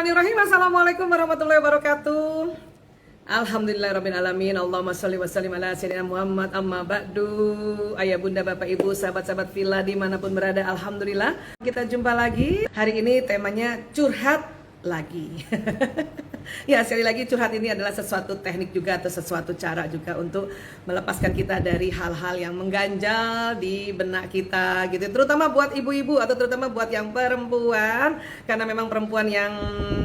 Bismillahirrahmanirrahim. Assalamualaikum warahmatullahi wabarakatuh. Alhamdulillahirabbil alamin. Allahumma shalli wa sallim ala sayyidina Muhammad. Amma ba'du. Ayah bunda bapak ibu sahabat-sahabat villa dimanapun berada, alhamdulillah kita jumpa lagi. Hari ini temanya curhat lagi. Ya, sekali lagi curhat ini adalah sesuatu teknik juga atau sesuatu cara juga untuk melepaskan kita dari hal-hal yang mengganjal di benak kita gitu. Terutama buat ibu-ibu atau terutama buat yang perempuan, karena memang perempuan yang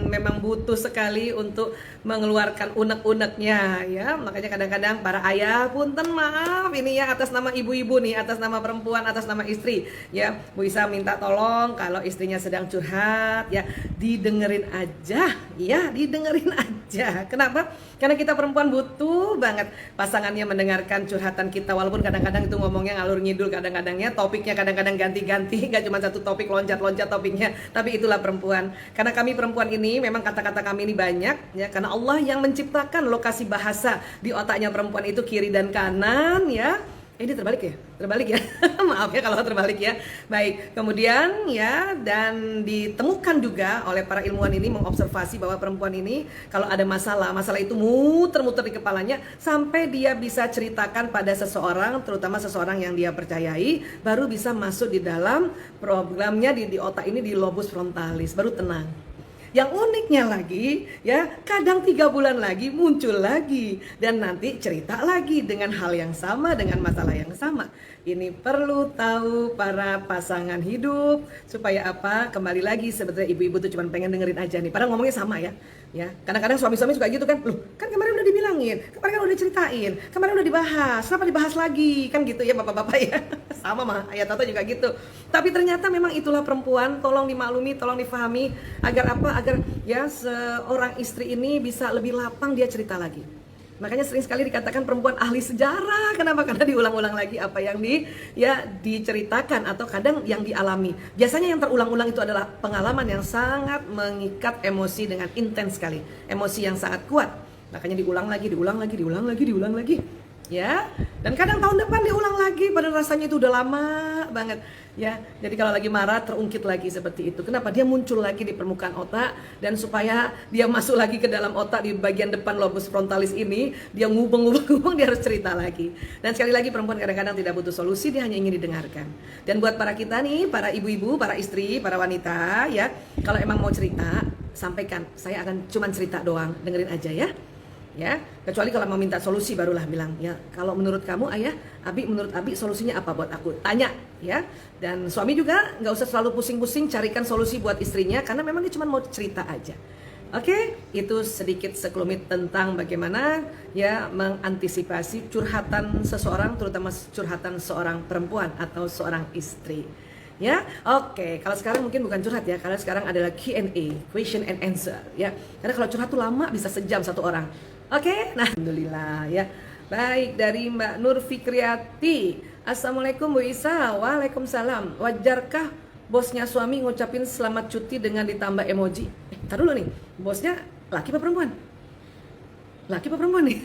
memang butuh sekali untuk mengeluarkan unek-uneknya ya. Makanya kadang-kadang para ayah, punten maaf ini ya atas nama ibu-ibu nih, atas nama perempuan, atas nama istri ya. Bu Isa minta tolong kalau istrinya sedang curhat ya, didengerin aja ya, didengerin aja. Kenapa? Karena kita perempuan butuh banget pasangannya mendengarkan curhatan kita, walaupun kadang-kadang itu ngomongnya ngalur ngidul, kadang-kadangnya topiknya kadang-kadang ganti-ganti, gak cuma satu topik, loncat-loncat topiknya. Tapi itulah perempuan. Karena kami perempuan ini memang kata-kata kami ini banyak ya, karena Allah yang menciptakan lokasi bahasa di otaknya perempuan itu kiri dan kanan ya. Ini terbalik ya? Terbalik ya? Maaf ya kalau terbalik ya. Baik, kemudian ya, dan ditemukan juga oleh para ilmuwan ini mengobservasi bahwa perempuan ini kalau ada masalah itu muter-muter di kepalanya sampai dia bisa ceritakan pada seseorang, terutama seseorang yang dia percayai, baru bisa masuk di dalam programnya di otak ini, di lobus frontalis, baru tenang. Yang uniknya lagi ya, kadang 3 bulan lagi muncul lagi dan nanti cerita lagi dengan hal yang sama, dengan masalah yang sama. Ini perlu tahu para pasangan hidup supaya apa? Kembali lagi, sebetulnya ibu-ibu tuh cuma pengen dengerin aja nih. Padahal ngomongnya sama ya. Ya, kadang-kadang suami-suami suka gitu kan. Loh, kan kemarin udah dibilangin, kemarin kan udah ceritain, kemarin udah dibahas, kenapa dibahas lagi? Kan gitu ya bapak-bapak ya. Sama mah, ayah tata juga gitu. Tapi ternyata memang itulah perempuan, tolong dimaklumi, tolong difahami agar apa? Agar ya seorang istri ini bisa lebih lapang dia cerita lagi. Makanya sering sekali dikatakan perempuan ahli sejarah. Kenapa? Karena diulang-ulang lagi apa yang diceritakan atau kadang yang dialami. Biasanya yang terulang-ulang itu adalah pengalaman yang sangat mengikat emosi dengan intens sekali. Emosi yang sangat kuat. Makanya diulang lagi. Ya, dan kadang tahun depan diulang lagi, padahal rasanya itu udah lama banget ya. Jadi kalau lagi marah terungkit lagi seperti itu. Kenapa? Dia muncul lagi di permukaan otak, dan supaya dia masuk lagi ke dalam otak di bagian depan lobus frontalis ini, dia ngubeng-ngubeng, dia harus cerita lagi. Dan sekali lagi perempuan kadang-kadang tidak butuh solusi, dia hanya ingin didengarkan. Dan buat para kita nih, para ibu-ibu, para istri, para wanita ya, kalau emang mau cerita, sampaikan. Saya akan cuman cerita doang, dengerin aja ya. Ya, kecuali kalau mau minta solusi barulah bilang ya, kalau menurut kamu ayah, Abi, menurut Abi solusinya apa buat aku? Tanya ya. Dan suami juga nggak usah selalu pusing-pusing carikan solusi buat istrinya, karena memang dia cuma mau cerita aja. Oke, itu sedikit sekelumit tentang bagaimana ya mengantisipasi curhatan seseorang, terutama curhatan seorang perempuan atau seorang istri. Ya, oke. Kalau sekarang mungkin bukan curhat ya, karena sekarang adalah Q&A, question and answer ya. Karena kalau curhat tuh lama, bisa sejam satu orang. Oke, nah alhamdulillah ya. Baik, dari Mbak Nur Fikriati. Assalamualaikum Bu Isa. Waalaikumsalam. Wajarkah bosnya suami ngucapin selamat cuti dengan ditambah emoji? Tar dulu nih, bosnya laki apa perempuan? Laki apa perempuan nih?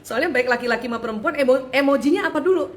Soalnya baik laki-laki sama perempuan, emojinya apa dulu?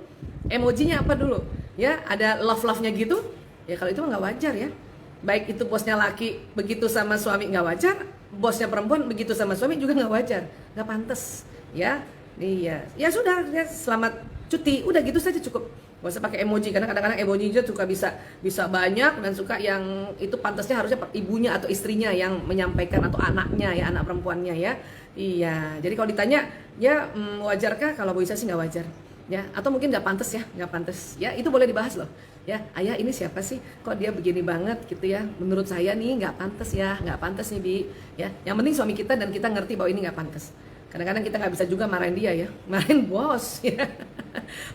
Emojinya apa dulu? Ya, ada love-love-nya gitu. Ya kalau itu mah nggak wajar ya. Baik itu bosnya laki begitu sama suami nggak wajar, bosnya perempuan begitu sama suami juga nggak wajar, nggak pantas ya. Iya, ya sudah, ya, selamat cuti, udah gitu saja cukup. Gak usah pakai emoji, karena kadang-kadang emoji juga suka bisa banyak, dan suka yang itu pantasnya harusnya ibunya atau istrinya yang menyampaikan, atau anaknya ya, anak perempuannya ya. Iya, jadi kalau ditanya ya wajarkah, kalau Bu Isa sih nggak wajar ya, atau mungkin nggak pantas ya, nggak pantas ya, itu boleh dibahas loh ya. Ayah ini siapa sih, kok dia begini banget gitu ya, menurut saya nih nggak pantas ya, nggak pantas nih Bi ya. Yang penting suami kita dan kita ngerti bahwa ini nggak pantas. Kadang-kadang kita nggak bisa juga marahin dia ya, marahin bos ya.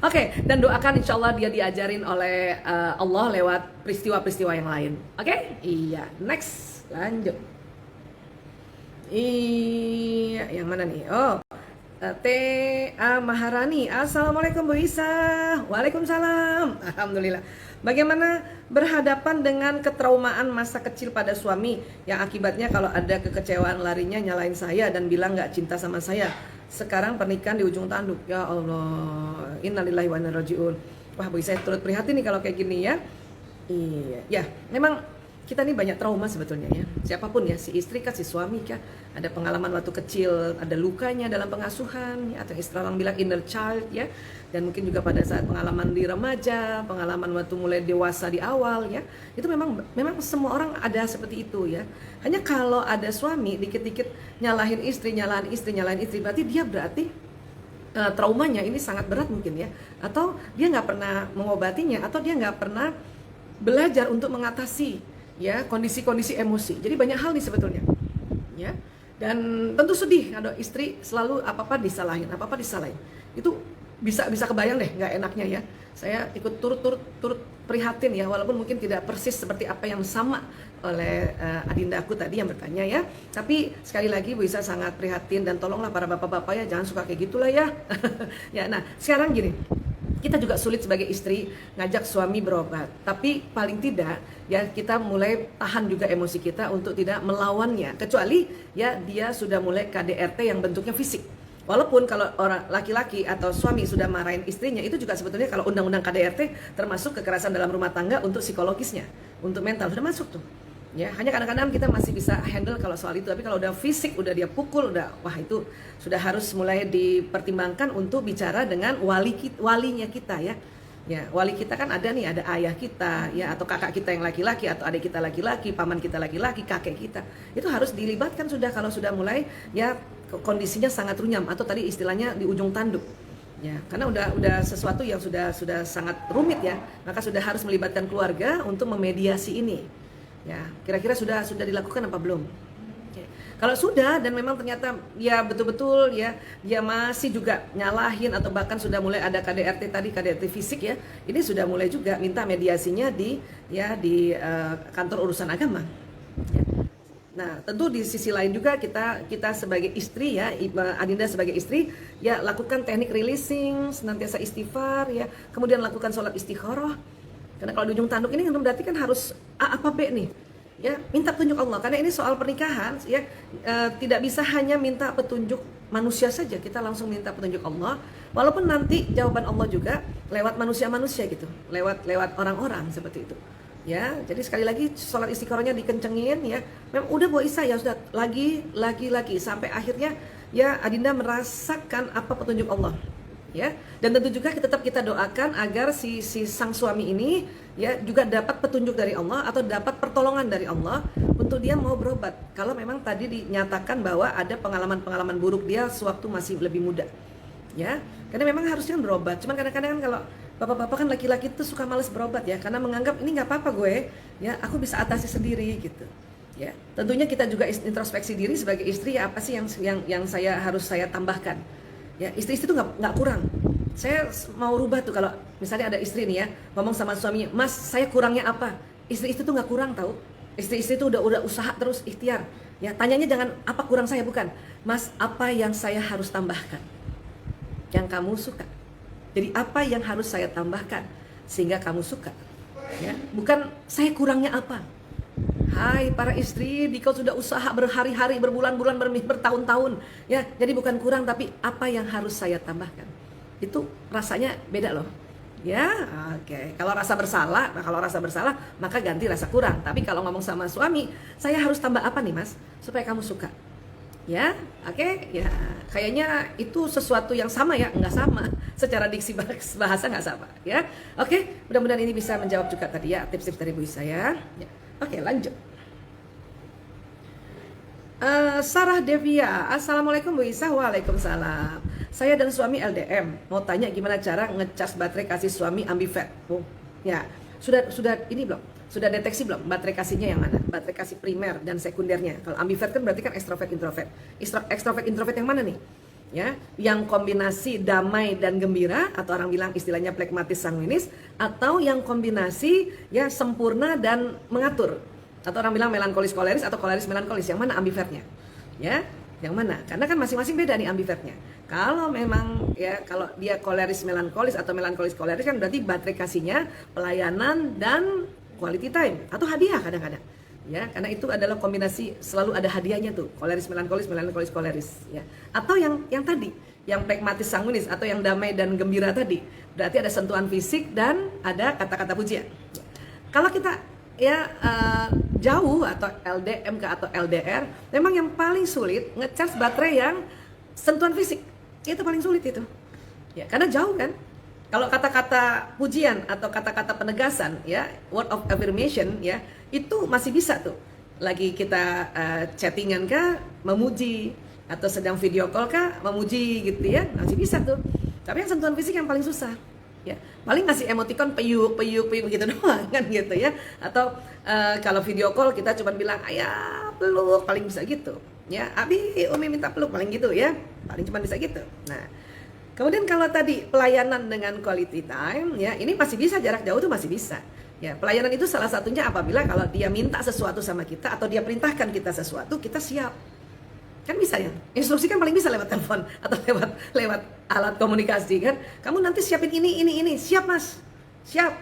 Oke, dan doakan insya Allah dia diajarin oleh Allah lewat peristiwa-peristiwa yang lain. Oke, iya, next, lanjut. Iya, yang mana nih? Oh, T.A. Maharani. Assalamualaikum Bu Isa. Waalaikumsalam. Alhamdulillah. Bagaimana berhadapan dengan ketraumaan masa kecil pada suami yang akibatnya kalau ada kekecewaan larinya nyalain saya dan bilang gak cinta sama saya. Sekarang pernikahan di ujung tanduk. Ya Allah, innalillahi wa inna ilaihi raji'un. Wah Bu Isa turut prihatin nih kalau kayak gini ya. Iya, ya memang kita nih banyak trauma sebetulnya ya. siapapun ya, si istri kah, si suami kah, ada pengalaman waktu kecil, ada lukanya dalam pengasuhan, ya, atau istilah orang bilang inner child ya, dan mungkin juga pada saat pengalaman di remaja, pengalaman waktu mulai dewasa di awal ya, itu memang semua orang ada seperti itu ya. Hanya kalau ada suami dikit-dikit nyalahin istri, berarti dia traumanya ini sangat berat mungkin ya, atau dia nggak pernah mengobatinya, atau dia nggak pernah belajar untuk mengatasi ya kondisi-kondisi emosi. Jadi banyak hal nih sebetulnya ya, dan tentu sedih ada istri selalu apa-apa disalahin. Itu bisa kebayang deh nggak enaknya ya. Saya ikut turut prihatin ya, walaupun mungkin tidak persis seperti apa yang sama oleh adinda aku tadi yang bertanya ya. Tapi sekali lagi Bu Isa sangat prihatin, dan tolonglah para bapak-bapak ya, jangan suka kayak gitulah ya. Ya, nah sekarang gini, kita juga sulit sebagai istri ngajak suami berobat, tapi paling tidak ya kita mulai tahan juga emosi kita untuk tidak melawannya, kecuali ya dia sudah mulai KDRT yang bentuknya fisik. Walaupun kalau orang laki-laki atau suami sudah marahin istrinya, itu juga sebetulnya kalau undang-undang KDRT termasuk kekerasan dalam rumah tangga untuk psikologisnya, untuk mental, sudah masuk tuh. Ya, hanya kadang-kadang kita masih bisa handle kalau soal itu, tapi kalau udah fisik, udah dia pukul, udah wah itu sudah harus mulai dipertimbangkan untuk bicara dengan walinya kita ya. Ya, wali kita kan ada nih, ada ayah kita ya, atau kakak kita yang laki-laki, atau adik kita laki-laki, paman kita laki-laki, kakek kita. Itu harus dilibatkan sudah kalau sudah mulai ya kondisinya sangat runyam, atau tadi istilahnya di ujung tanduk. Ya, karena udah sesuatu yang sudah sangat rumit ya, maka sudah harus melibatkan keluarga untuk memediasi ini. Ya, kira-kira sudah dilakukan apa belum? Oke. Kalau sudah dan memang ternyata ya betul-betul ya dia masih juga nyalahin, atau bahkan sudah mulai ada KDRT tadi, KDRT fisik ya, ini sudah mulai juga minta mediasinya di kantor urusan agama. Ya. Nah, tentu di sisi lain juga kita sebagai istri ya, adinda sebagai istri ya, lakukan teknik releasing, senantiasa istighfar ya, kemudian lakukan sholat istikharah. Karena kalau di ujung tanduk ini berarti kan harus A apa B nih ya, minta petunjuk Allah, karena ini soal pernikahan ya, tidak bisa hanya minta petunjuk manusia saja, kita langsung minta petunjuk Allah, walaupun nanti jawaban Allah juga lewat manusia gitu, lewat orang-orang seperti itu ya. Jadi sekali lagi sholat istikharahnya dikencengin ya, memang udah Bu Isa ya, sudah lagi sampai akhirnya ya adinda merasakan apa petunjuk Allah ya. Dan tentu juga tetap kita doakan agar si sang suami ini ya juga dapat petunjuk dari Allah, atau dapat pertolongan dari Allah untuk dia mau berobat. Kalau memang tadi dinyatakan bahwa ada pengalaman buruk dia sewaktu masih lebih muda ya, karena memang harusnya berobat. Cuman kadang-kadang kan kalau bapak-bapak kan laki-laki itu suka males berobat ya, karena menganggap ini nggak apa-apa gue ya, aku bisa atasi sendiri gitu ya. Tentunya kita juga introspeksi diri sebagai istri ya, apa sih yang harus saya tambahkan ya. Istri-istri itu nggak kurang. Saya mau rubah tuh, kalau misalnya ada istri nih ya ngomong sama suaminya, Mas saya kurangnya apa? Istri-istri tuh nggak kurang tahu. Istri-istri tuh udah usaha terus, ikhtiar ya. Tanyanya jangan apa kurang saya, bukan, Mas apa yang saya harus tambahkan yang kamu suka. Jadi apa yang harus saya tambahkan sehingga kamu suka ya, bukan saya kurangnya apa. Hai para istri, dikau sudah usaha berhari-hari, berbulan-bulan, bertahun-tahun ya, jadi bukan kurang, tapi apa yang harus saya tambahkan. Itu rasanya beda loh ya. Oke. Kalau rasa bersalah maka ganti rasa kurang. Tapi kalau ngomong sama suami, saya harus tambah apa nih Mas supaya kamu suka ya. Oke ya, kayaknya itu sesuatu yang sama ya, nggak sama secara diksi bahasa, nggak sama ya. Oke, mudah-mudahan ini bisa menjawab juga tadi ya tips-tips dari Bu Isa ya. Oke, lanjut. Sarah Devia, Assalamualaikum Bu Isa. Waalaikumsalam. Saya dan suami LDM, mau tanya gimana cara ngecas baterai kasih suami ambivert. Ya, sudah ini belum? Sudah deteksi belum baterai kasihnya yang mana? Baterai kasih primer dan sekundernya. Kalau ambivert kan berarti kan ekstrovert introvert. Ekstrovert introvert yang mana nih? Ya, yang kombinasi damai dan gembira, atau orang bilang istilahnya phlegmatis sanguinis, atau yang kombinasi ya sempurna dan mengatur, atau orang bilang melankolis koleris atau koleris melankolis. Yang mana ambivertnya? Ya, yang mana? Karena kan masing-masing beda nih ambivertnya. Kalau memang ya, kalau dia koleris melankolis atau melankolis koleris kan berarti baterai kasihnya pelayanan dan quality time atau hadiah kadang-kadang. Ya, karena itu adalah kombinasi, selalu ada hadiahnya tuh, koleris melankolis, melankolis koleris ya. Atau yang tadi, yang pragmatis sanguinis atau yang damai dan gembira tadi, berarti ada sentuhan fisik dan ada kata-kata pujian. Kalau kita ya jauh atau LDM atau LDR, memang yang paling sulit ngecas baterai yang sentuhan fisik. Itu paling sulit itu. Ya, karena jauh kan. Kalau kata-kata pujian atau kata-kata penegasan, ya, word of affirmation, ya, itu masih bisa tuh. Lagi kita chattingan kah, memuji, atau sedang video call kah, memuji gitu ya, masih bisa tuh. Tapi yang sentuhan fisik yang paling susah. Ya, paling ngasih emoticon peyuk gitu doang kan gitu ya. Atau kalau video call kita cuma bilang ayah peluk, paling bisa gitu. Ya, Abi, Umi minta peluk, paling gitu ya. Paling cuma bisa gitu. Nah, kemudian kalau tadi pelayanan dengan quality time, ya ini masih bisa, jarak jauh tuh masih bisa. Ya, pelayanan itu salah satunya apabila kalau dia minta sesuatu sama kita atau dia perintahkan kita sesuatu, kita siap. Kan bisa ya, instruksi kan paling bisa lewat telepon atau lewat alat komunikasi kan. Kamu nanti siapin ini, siap mas, siap.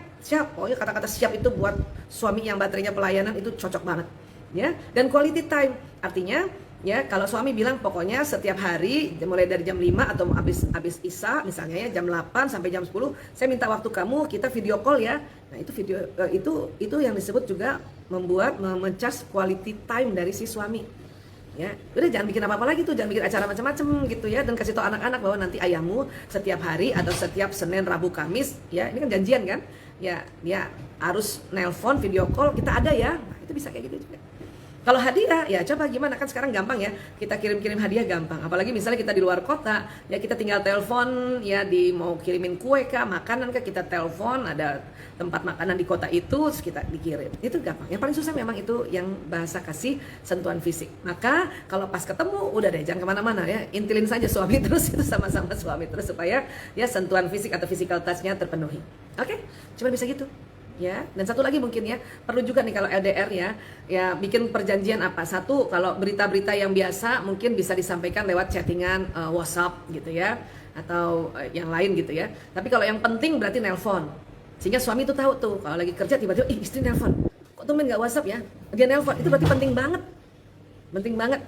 Oh ya, kata-kata siap itu buat suami yang baterainya pelayanan itu cocok banget. Ya, dan quality time artinya ya kalau suami bilang pokoknya setiap hari mulai dari jam 5 atau habis isya misalnya ya jam 8 sampai jam 10 saya minta waktu kamu kita video call ya. Nah, itu video itu yang disebut juga memecas quality time dari si suami. Ya, udah jangan bikin apa-apa lagi tuh, jangan bikin acara macam-macam gitu ya, dan kasih tau anak-anak bahwa nanti ayahmu setiap hari atau setiap Senin, Rabu, Kamis, ya ini kan janjian kan, ya dia harus nelpon, video call, kita ada ya, nah, itu bisa kayak gitu juga. Kalau hadiah, ya coba gimana, kan sekarang gampang ya, kita kirim-kirim hadiah gampang, apalagi misalnya kita di luar kota, ya kita tinggal telepon, ya mau kirimin kue kah, makanan kah, kita telepon, ada tempat makanan di kota itu, terus kita dikirim, itu gampang. Yang paling susah memang itu yang bahasa kasih sentuhan fisik. Maka kalau pas ketemu, udah deh, jangan kemana-mana ya, intilin saja suami terus, itu sama-sama suami terus, supaya ya sentuhan fisik atau physical touch-nya terpenuhi. Oke, cuma bisa gitu. Ya, dan satu lagi mungkin ya, perlu juga nih kalau LDR ya bikin perjanjian apa. Satu, kalau berita-berita yang biasa mungkin bisa disampaikan lewat chattingan WhatsApp gitu ya, atau yang lain gitu ya. Tapi kalau yang penting berarti nelpon. Sehingga suami itu tahu tuh, kalau lagi kerja tiba-tiba, istri nelpon. Kok tumben nggak WhatsApp ya? Dia nelpon, itu berarti penting banget. Penting banget.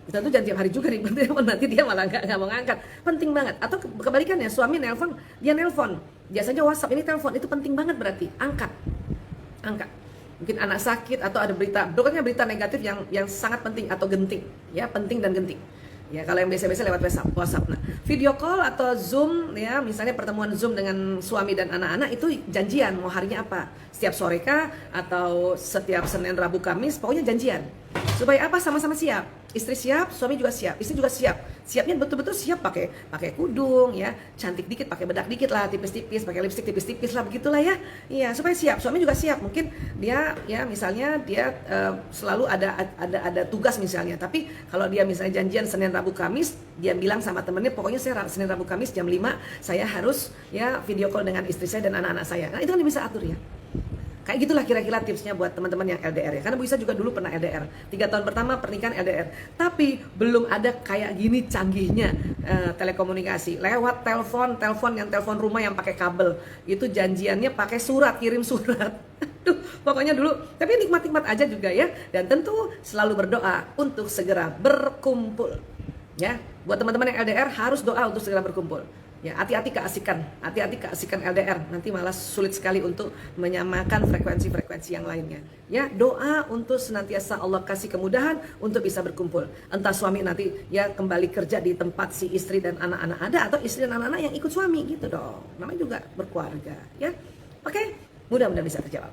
Kita tuh jangan tiap hari juga nih, nanti dia malah nggak mau ngangkat. Penting banget. Atau kebalikannya, suami nelpon, dia nelpon. Biasanya WhatsApp, ini telepon, itu penting banget berarti. Angkat. Mungkin anak sakit atau ada berita, pokoknya berita negatif yang sangat penting atau genting. Ya, penting dan genting. Ya, kalau yang biasa-biasa lewat WhatsApp. Nah, video call atau Zoom ya, misalnya pertemuan Zoom dengan suami dan anak-anak itu janjian mau harinya apa? Setiap sore kah atau setiap Senin, Rabu, Kamis, pokoknya janjian. Supaya apa? Sama-sama siap. Istri siap, suami juga siap, istri juga siap. Siapnya betul-betul siap pakai kudung ya, cantik dikit, pakai bedak dikit lah, tipis-tipis, pakai lipstik tipis-tipis lah, begitulah ya. Iya, supaya siap. Suami juga siap. Mungkin dia ya misalnya dia selalu ada tugas misalnya, tapi kalau dia misalnya janjian Senin, Rabu, Kamis, dia bilang sama temennya, pokoknya saya Senin, Rabu, Kamis jam 5 saya harus ya video call dengan istri saya dan anak-anak saya. Nah, itu kan bisa atur ya. Kayak gitulah kira-kira tipsnya buat teman-teman yang LDR ya. Karena Bu Isa juga dulu pernah LDR. 3 tahun pertama pernikahan LDR. Tapi belum ada kayak gini canggihnya telekomunikasi. Lewat telepon yang telepon rumah yang pakai kabel. Itu janjiannya pakai surat, kirim surat. Aduh, pokoknya dulu. Tapi nikmat-nikmat aja juga ya. Dan tentu selalu berdoa untuk segera berkumpul. Ya, buat teman-teman yang LDR harus doa untuk segera berkumpul. Ya, hati-hati keasikan LDR, nanti malah sulit sekali untuk menyamakan frekuensi-frekuensi yang lainnya. Ya, doa untuk senantiasa Allah kasih kemudahan untuk bisa berkumpul. Entah suami nanti ya kembali kerja di tempat si istri dan anak-anak ada, atau istri dan anak-anak yang ikut suami gitu dong. Namanya juga berkeluarga, ya. Oke, mudah-mudahan bisa terjawab.